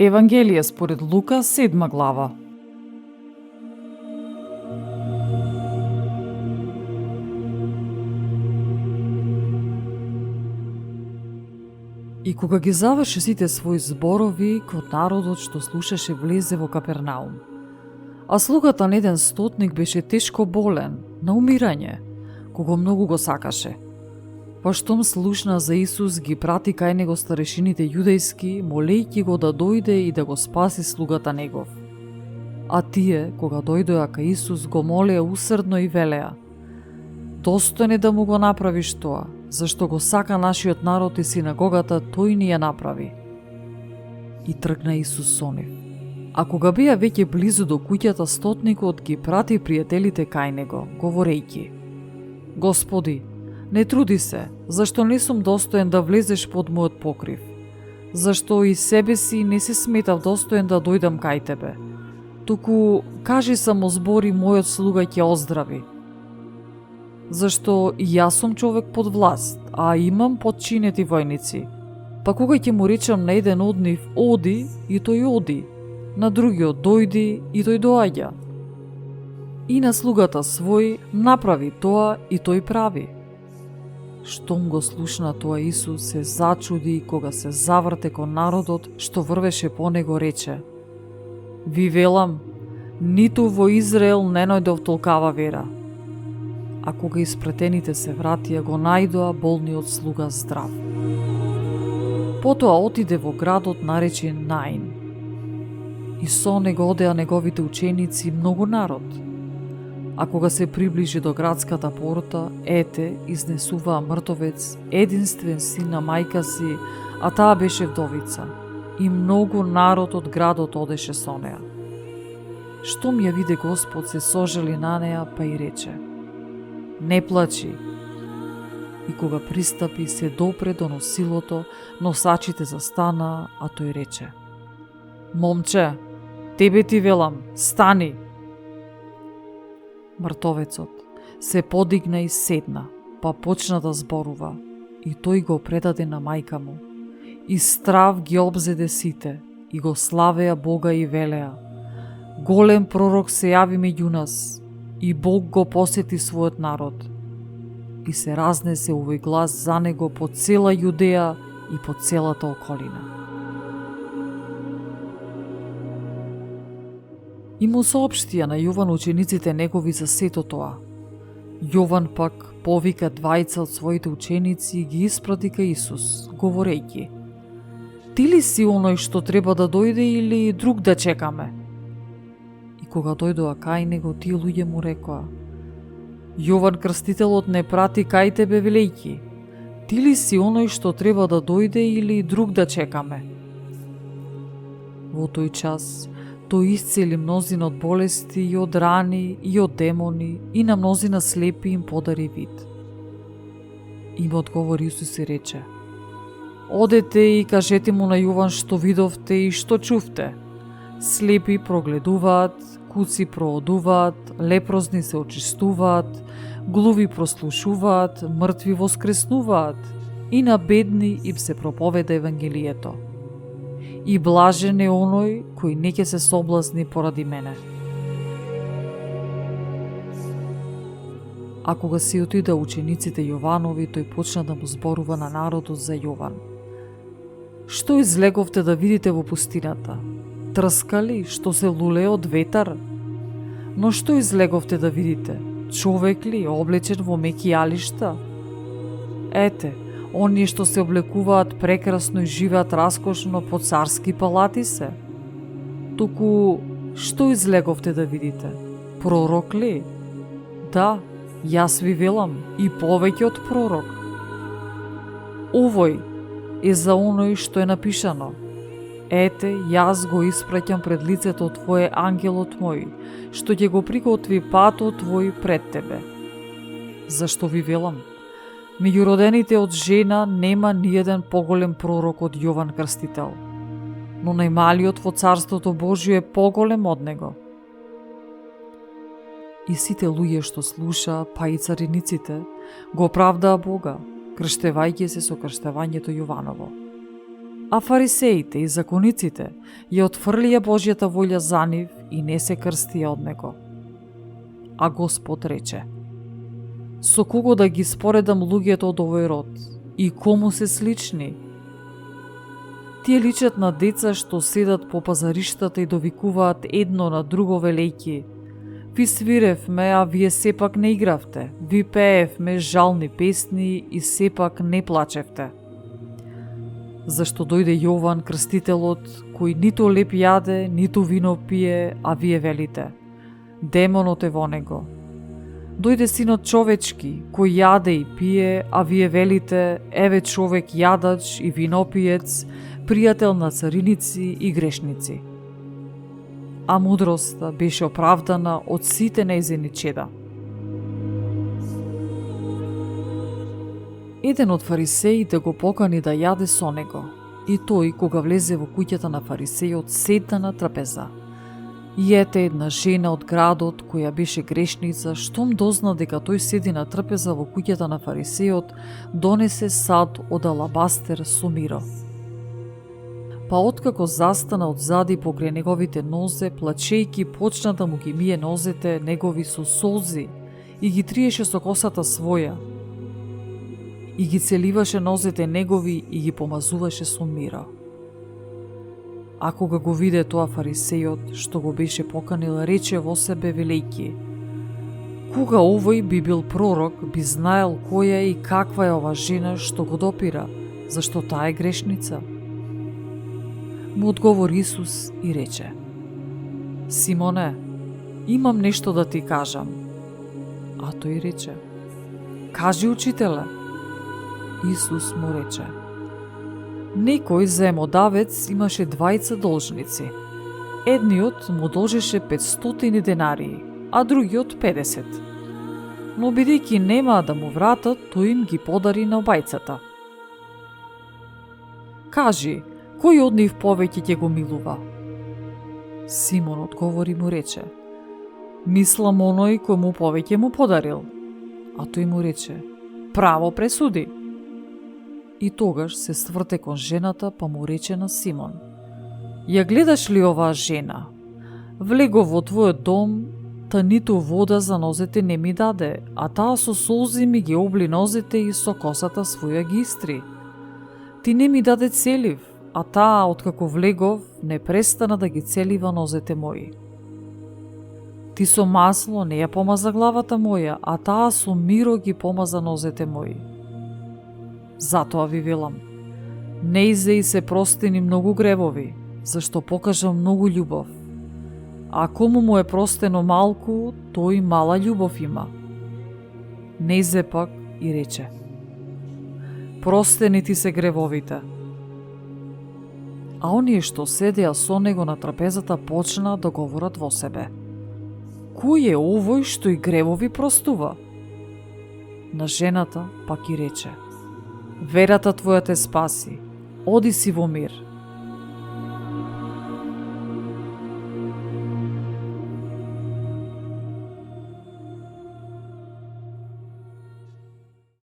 Евангелие според Лука, 7 глава. И кога ги заврши сите своји зборови, код народот што слушаше влезе во Капернаум. А слугата на еден стотник беше тешко болен, на умирање, кого многу го сакаше. Па штом слушна за Исус, ги прати кај него старешините јудејски, молејќи го да дојде и да го спаси слугата негов. А тие, кога дојдоа кај Исус, го молеа усрдно и велеа: достоен е да му го направиш тоа, зашто го сака нашиот народ и синагогата, тој ни ја направи. И тргна Исус со нив. А кога беа веќе близу до куќата, стотникот ги прати пријателите кај него, говорејќи: Господи, не труди се, зашто не сум достоен да влезеш под мојот покрив, зашто и себе си не се сметав достоен да дојдам кај тебе. Туку кажи само збори, мојот слуга ќе оздрави. Зашто и јас сум човек под власт, а имам подчинети војници. Па кога ќе му речам на еден од нив оди, и тој оди, на другиот дојди, и тој доаѓа. И на слугата свој направи тоа, и тој прави. Штом го слушна тоа, Исус се зачуди и кога се заврте кон народот што врвеше по него, рече: Ви велам, ниту во Израел не најдов толкава вера. А кога испретените се вратија, го најдоа болниот слуга здрав. Потоа отиде во градот наречен Наин. И со него одеа неговите ученици и многу народ. А кога се приближи до градската порта, ете, изнесуваа мртовец, единствен син на мајка си, а таа беше вдовица. И многу народ од градот одеше со неа. Штом ја виде Господ, се сожали на неа, па и рече: Не плачи. И кога пристапи, се допре до носилото, носачите застана, а тој рече: Момче, тебе ти велам, стани. Мртовецот се подигна и седна, па почна да зборува, и тој го предаде на мајка му. И страв ги обзеде сите, и го славеа Бога и велеа: Голем пророк се јави меѓу нас, и Бог го посети својот народ. И се разнесе овој глас за него по цела Јудеја и по целата околина. И му соопштија на Јован учениците негови за сето тоа. Јован пак повика двајца од своите ученици и ги испрати кај Исус, говорејќи: Ти ли си оној што треба да дојде или друг да чекаме? И кога дојдоа кај него, тие луѓе му рекоа: Јован Крстителот не прати кај тебе велејќи: Ти ли си оној што треба да дојде или друг да чекаме? Во тој час тој исцели мнозина од болести и од рани и од демони и на мнозина слепи им подари вид. Им одговори Исус и рече: Одете и кажете му на Јован што видовте и што чувте. Слепи прогледуваат, куци проодуваат, лепрозни се очистуваат, глуви прослушуваат, мртви воскреснуваат, и на бедни им се проповеда Евангелието. И блажен е оној кој не ќе се соблазни поради мене. А кога си отида учениците Јованови, тој почна да му зборува на народот за Јован. Што излеговте да видите во пустината? Трскали што се луле од ветар? Но што излеговте да видите? Човек ли, облечен во меки јалишта? Ете, оние што се облекуваат прекрасно и живеат раскошно по царски палати се. Туку, што излеговте да видите? Пророк ли? Да, јас ви велам, и повеќе од пророк. Овој е за оној што е напишано: Ете, јас го испраќам пред лицето твое ангелот мој, што ќе го приготви патот твој пред тебе. Зашто ви велам? Меѓу родените од жена нема ниеден поголем пророк од Јован Крстител, но најмалиот во Царството Божие е поголем од него. И сите луѓе што слушаа, па и цариниците, го оправдаа Бога, крштевајќи се со крштевањето Јованово. А фарисеите и закониците ја отфрлија Божјата волја за нив и не се крстија од него. А Господ рече: со кого да ги споредам луѓето од овој род и кому се слични? Тие личат на деца што седат по пазариштата и довикуваат едно на друго велејки: ви свиревме, а вие сепак не игравте, ви пеевме жални песни и сепак не плачевте. Зашто дојде Јован Крстителот, кој ниту леп јаде, ниту вино пие, а вие велите: демонот е во него. Дојде Синот човечки, кој јаде и пие, а вие велите: еве човек јадач и винопиец, пријател на цариници и грешници. А мудроста беше оправдана од сите нејзини чеда. Еден од фарисеите го покани да јаде со него, и тој, кога влезе во куќата на фарисејот, седна на трапеза. И ете една жена од градот, која беше грешница, штом дозна дека тој седи на трпеза во куќата на фарисејот, донесе сад од алабастер со миро. Па откако застана одзади покрај неговите нозе, плачејки почна да му ги мие нозете негови со солзи и ги триеше со косата своја. И ги целиваше нозете негови и ги помазуваше со миро. А кога го виде тоа фарисејот, што го беше поканил, рече во себе велејки: кога овој би бил пророк, би знаел која и каква е ова жена што го допира, зашто таа е грешница. Му одговори Исус и рече: Симоне, имам нешто да ти кажам. А тој рече: кажи, учителе. Исус му рече: некој заемодавец имаше двајца должници. Едниот му должеше 500 денарии, а другиот 50. Но бидејќи нема да му вратат, тој им ги подари на обајцата. Кажи, кој од нив повеќе ќе го милува? Симон одговори му рече: мислам оној кој му повеќе му подарил. А тој му рече: право пресуди. И тогаш се сврте кон жената, па му рече на Симон: ја гледаш ли оваа жена? Влегов во твојот дом, та ниту вода за нозете не ми даде, а таа со солзи ми ги обли нозете и со косата своја ги истри. Ти не ми даде целив, а таа, откако влегов, не престана да ги целива нозете мои. Ти со масло не ја помаза главата моја, а таа со миро ги помаза нозете мои. Затоа ви велам, неизе и се простени многу гревови, зашто покажа многу љубов. А кому му е простено малку, тој мала љубов има. Неизе пак и рече: простени ти се гревовите. А оние што седеа со него на трапезата почнаа да говорат во себе: кој е овој што и гревови простува? На жената пак и рече: верата твоја те спаси, оди си во мир.